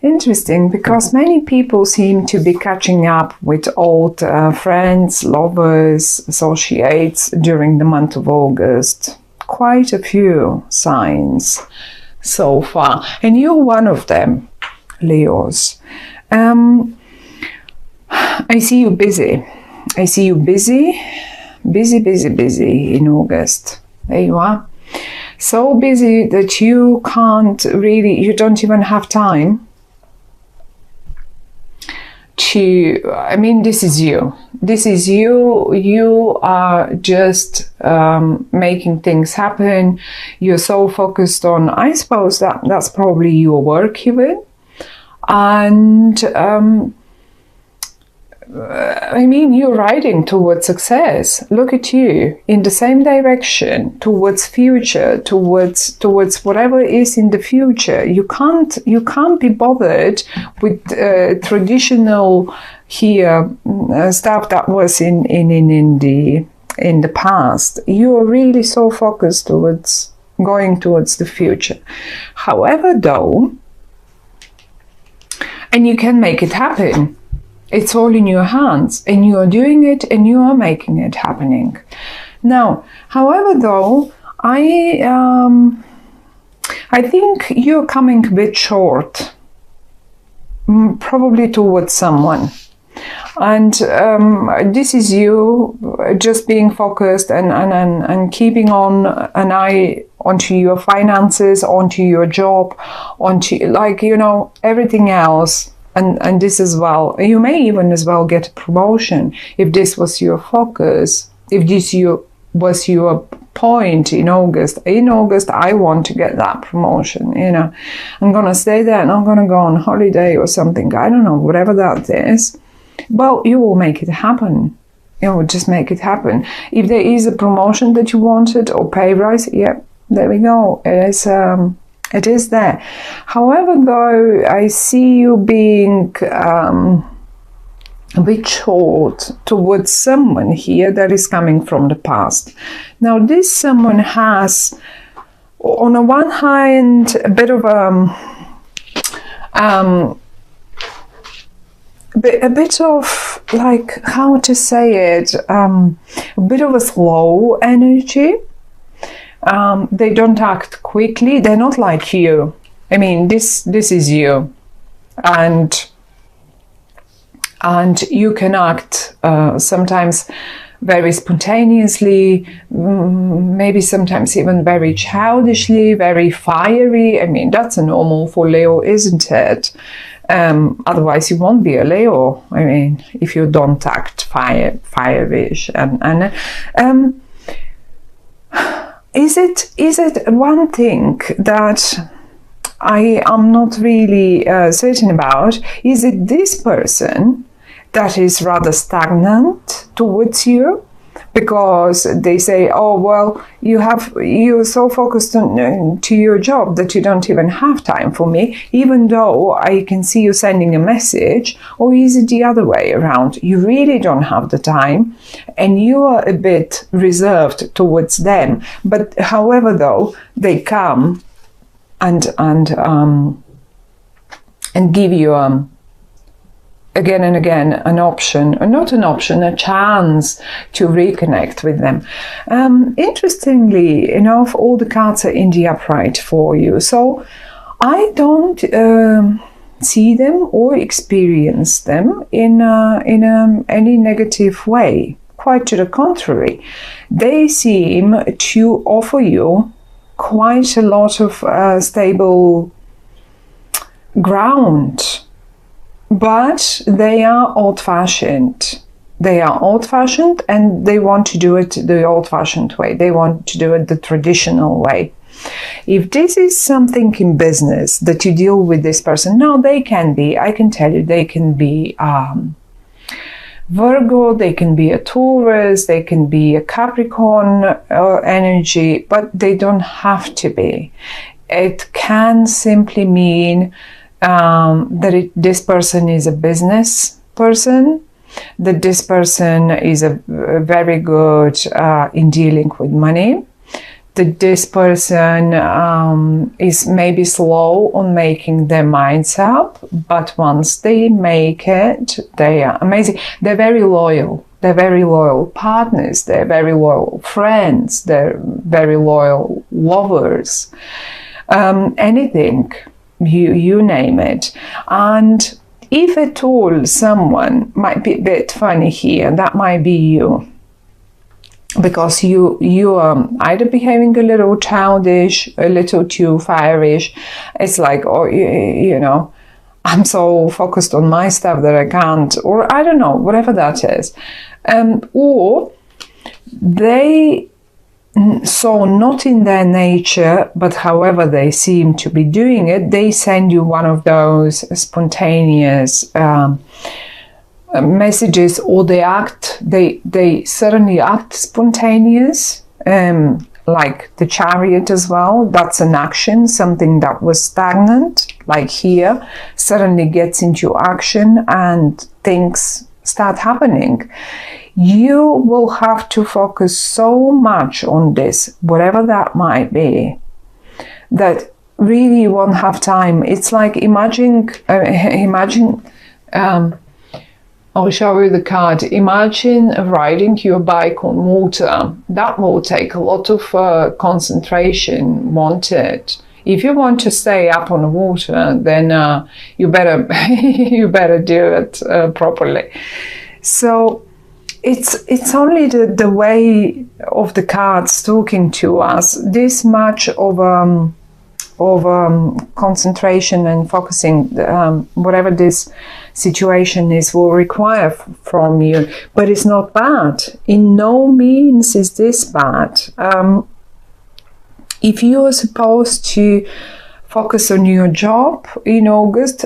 Interesting, because many people seem to be catching up with old friends, lovers, associates during the month of August. Quite a few signs so far, and you're one of them, Leos. I see you busy. I see you busy in August. There you are. So busy that you don't even have time to, this is you. This is you. You are just making things happen. You're so focused on, I suppose that's probably your work even. And you're riding towards success. Look at you, in the same direction, towards future, towards whatever is in the future. You can't be bothered with traditional stuff that was in the past. You are really so focused towards going towards the future. However, though, and you can make it happen. It's all in your hands, and you are doing it, and you are making it happening. Now, however, though, I think you're coming a bit short, probably towards someone. And this is you just being focused and keeping on an eye onto your finances, onto your job, onto, everything else. And this as well. You may even as well get a promotion if this was your focus, if this was your point in August. In August, I want to get that promotion, I'm going to stay there and I'm going to go on holiday or something. I don't know, whatever that is. Well, you will make it happen. You will just make it happen. If there is a promotion that you wanted or pay rise, there we go. It is there. However, though, I see you being a bit short towards someone here that is coming from the past. Now, this someone has, on the one hand, a bit of a bit of, like, how to say it, a bit of a slow energy. They don't act quickly. They're not like you. This is you, and you can act sometimes very spontaneously, maybe sometimes even very childishly, very fiery. That's a normal for Leo, isn't it? Otherwise you won't be a Leo. If you don't act fiery-ish and Is it one thing that I am not really certain about? Is it this person that is rather stagnant towards you? Because they say, oh, well, you're so focused to your job that you don't even have time for me, even though I can see you sending a message. Or is it the other way around? You really don't have the time and you are a bit reserved towards them. But however, though, they come and give you again and again an option, or not an option, a chance to reconnect with them. Interestingly enough, all the cards are in the upright for you. So I don't see them or experience them in any negative way. Quite to the contrary. They seem to offer you quite a lot of stable ground. But they are old-fashioned. They are old-fashioned and they want to do it the old-fashioned way. They want to do it the traditional way. If this is something in business that you deal with this person, now they can be, I can tell you, they can be Virgo, they can be a Taurus, they can be a Capricorn energy, but they don't have to be. It can simply mean that this person is a business person, that this person is a very good in dealing with money, that this person is maybe slow on making their minds up, but once they make it, they are amazing. They're very loyal. They're very loyal partners. They're very loyal friends. They're very loyal lovers. Anything, you name it. And if at all someone might be a bit funny here, that might be you. Because you are either behaving a little childish, a little too fireish. It's like, oh, you know, I'm so focused on my stuff that I can't, or I don't know, whatever that is. Or they, so not in their nature, but however they seem to be doing it, they send you one of those spontaneous messages, or they certainly act spontaneous, like the Chariot as well. That's an action, something that was stagnant, like here, suddenly gets into action and things start happening. You will have to focus so much on this, whatever that might be, that really you won't have time. It's like imagine I'll show you the card. Imagine riding your bike on water. That will take a lot of concentration, won't it? If you want to stay up on the water, then you better you better do it properly. So it's only the way of the cards talking to us. This much of concentration and focusing, whatever this situation is, will require from you. But it's not bad. In no means is this bad. If you are supposed to focus on your job in August,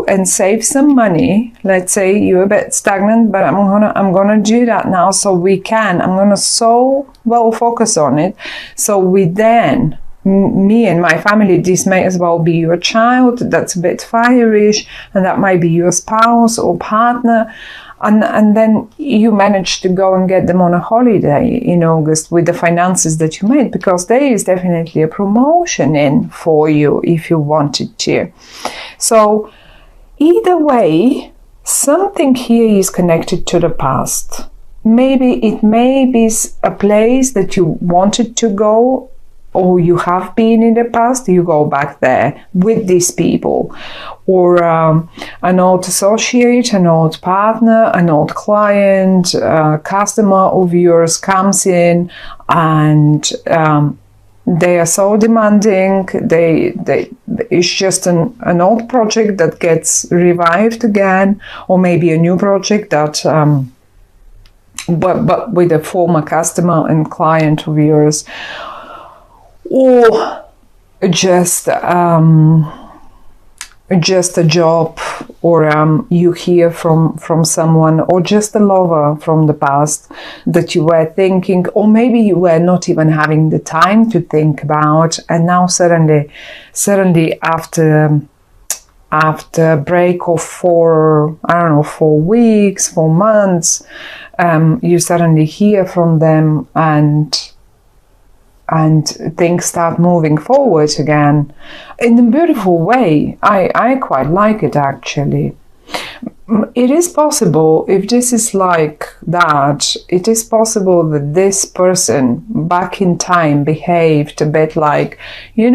and save some money, let's say you're a bit stagnant, but I'm gonna do that now, I'm gonna so well focus on it, so we then, me and my family, this may as well be your child that's a bit fireish, and that might be your spouse or partner, and then you manage to go and get them on a holiday in August with the finances that you made, because there is definitely a promotion in for you if you wanted to. So either way, something here is connected to the past. Maybe it may be a place that you wanted to go, or you have been in the past, you go back there with these people, or an old associate, an old partner, an old client, customer of yours comes in, and they are so demanding. It's just an old project that gets revived again, or maybe a new project that, but with a former customer and client of yours. Or just a job, or you hear from someone, or just a lover from the past that you were thinking, or maybe you were not even having the time to think about, and now suddenly after a break of 4 weeks, 4 months, you suddenly hear from them, and things start moving forward again in a beautiful way. I quite like it, actually. It is possible, if this is like that, it is possible that this person back in time behaved a bit like, a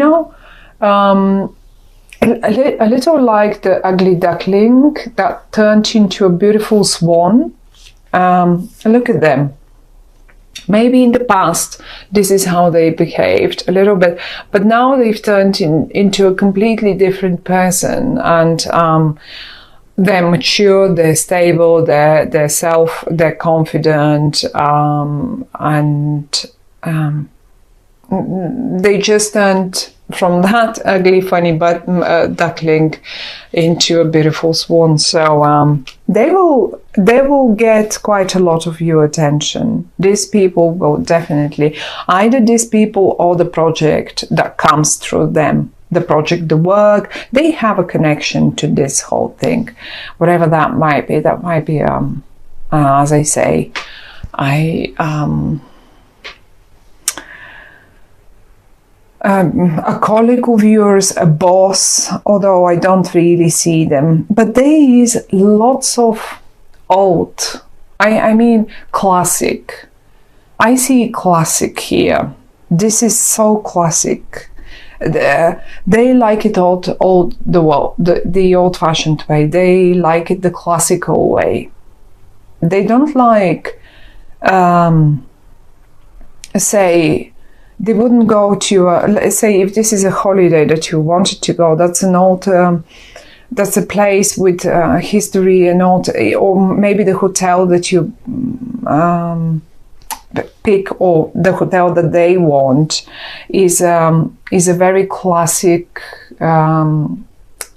little like the ugly duckling that turned into a beautiful swan. Look at them. Maybe in the past, this is how they behaved a little bit, but now they've turned into a completely different person, and they're mature, they're stable, they're confident, and they just turned from that ugly, funny duckling into a beautiful swan. So they will get quite a lot of your attention. These people will definitely, either these people or the project that comes through them, the project, the work, they have a connection to this whole thing, whatever that might be. That might be, as I say, a colleague of yours, a boss, although I don't really see them. But there is lots of old, I mean classic. I see classic here. This is so classic. They like it the old-fashioned way. They like it the classical way. They don't like, say, they wouldn't go to, let's say, if this is a holiday that you wanted to go, that's an old, that's a place with history and old, or maybe the hotel that you pick, or the hotel that they want is a very classic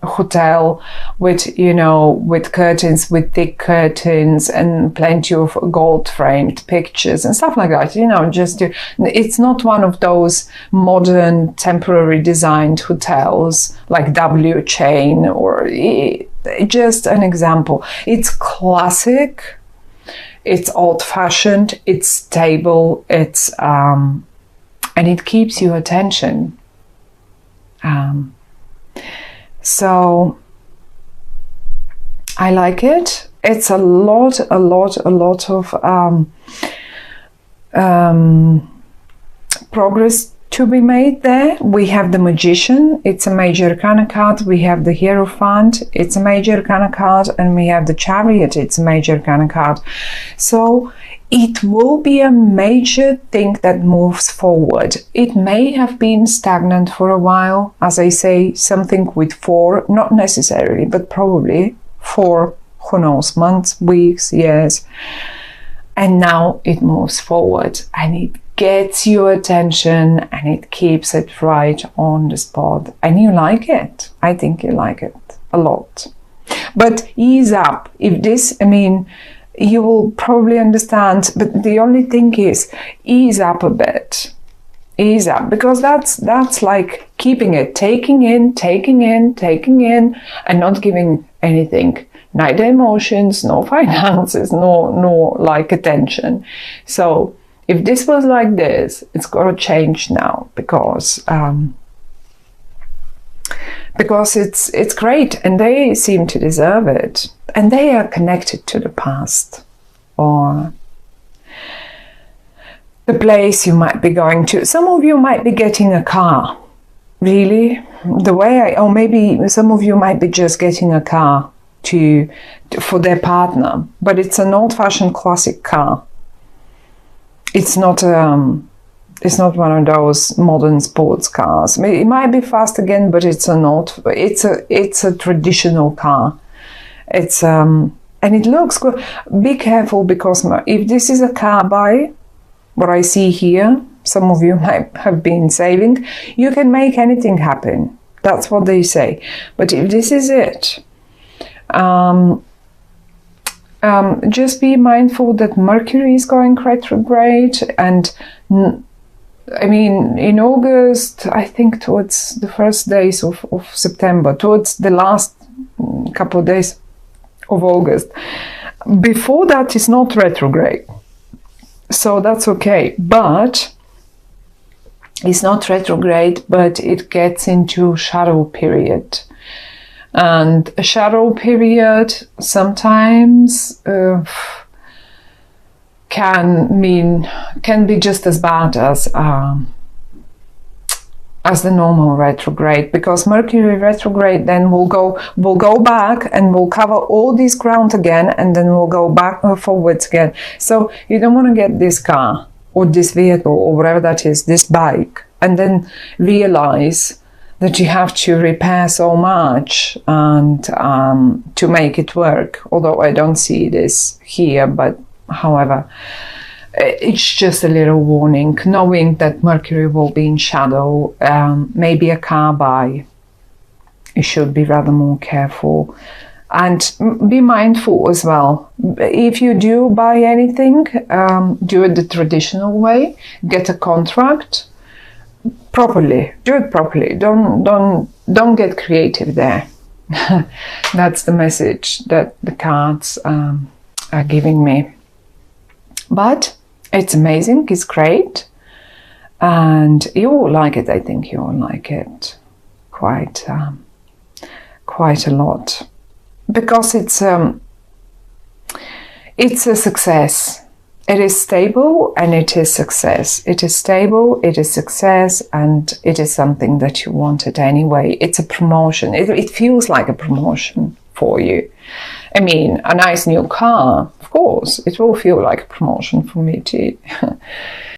hotel with, you know, with curtains, with thick curtains and plenty of gold framed pictures and stuff like that, you know, just to, it's not one of those modern temporary designed hotels like W Chain or just an example. It's classic, it's old fashioned, it's stable, it's and it keeps your attention. So I like it. It's a lot of progress to be made there. We have the Magician, it's a major arcana card. We have the Hierophant, it's a major arcana card, and we have the Chariot, it's a major arcana card. So it will be a major thing that moves forward. It may have been stagnant for a while, as I say, something with 4, not necessarily, but probably 4, who knows, months, weeks, years. And now it moves forward and it gets your attention and it keeps it right on the spot. And you like it. I think you like it a lot. But ease up. If this, I mean, you will probably understand, but the only thing is ease up a bit. Ease up, because that's like keeping it, taking in, and not giving anything. Neither emotions, no finances, no like attention. So if this was like this, it's got to change now, because it's great and they seem to deserve it, and they are connected to the past or the place you might be going to. Some of you might be getting a car, really, or maybe some of you might be just getting a car for their partner, but it's an old-fashioned classic car. It's not one of those modern sports cars. It might be fast again, but it's a traditional car. It's and it looks good. Be careful, because if this is a car buy, what I see here, some of you might have been saving, you can make anything happen. That's what they say. But if this is it, just be mindful that Mercury is going retrograde, and I mean, in August, I think towards the first days of September, towards the last couple of days of August. Before that is not retrograde, so that's okay. But it's not retrograde, but it gets into shadow period. And a shadow period sometimes can be just as bad as the normal retrograde, because Mercury retrograde then will go back and will cover all this ground again, and then we'll go back forwards again. So you don't want to get this car or this vehicle or whatever that is, this bike, and then realize that you have to repair so much and to make it work. Although I don't see this here, but however, it's just a little warning, knowing that Mercury will be in shadow. Maybe a car buy, you should be rather more careful, and be mindful as well. If you do buy anything, do it the traditional way. Get a contract properly. Do it properly. Don't get creative there. That's the message that the cards are giving me. But it's amazing. It's great. and you will like it. I think you will like it quite a lot, because it's a success. It is stable and it is success. It is stable, it is success, and it is something that you wanted anyway. It's a promotion. It feels like a promotion for you. I mean, a nice new car, of course, it will feel like a promotion for me too.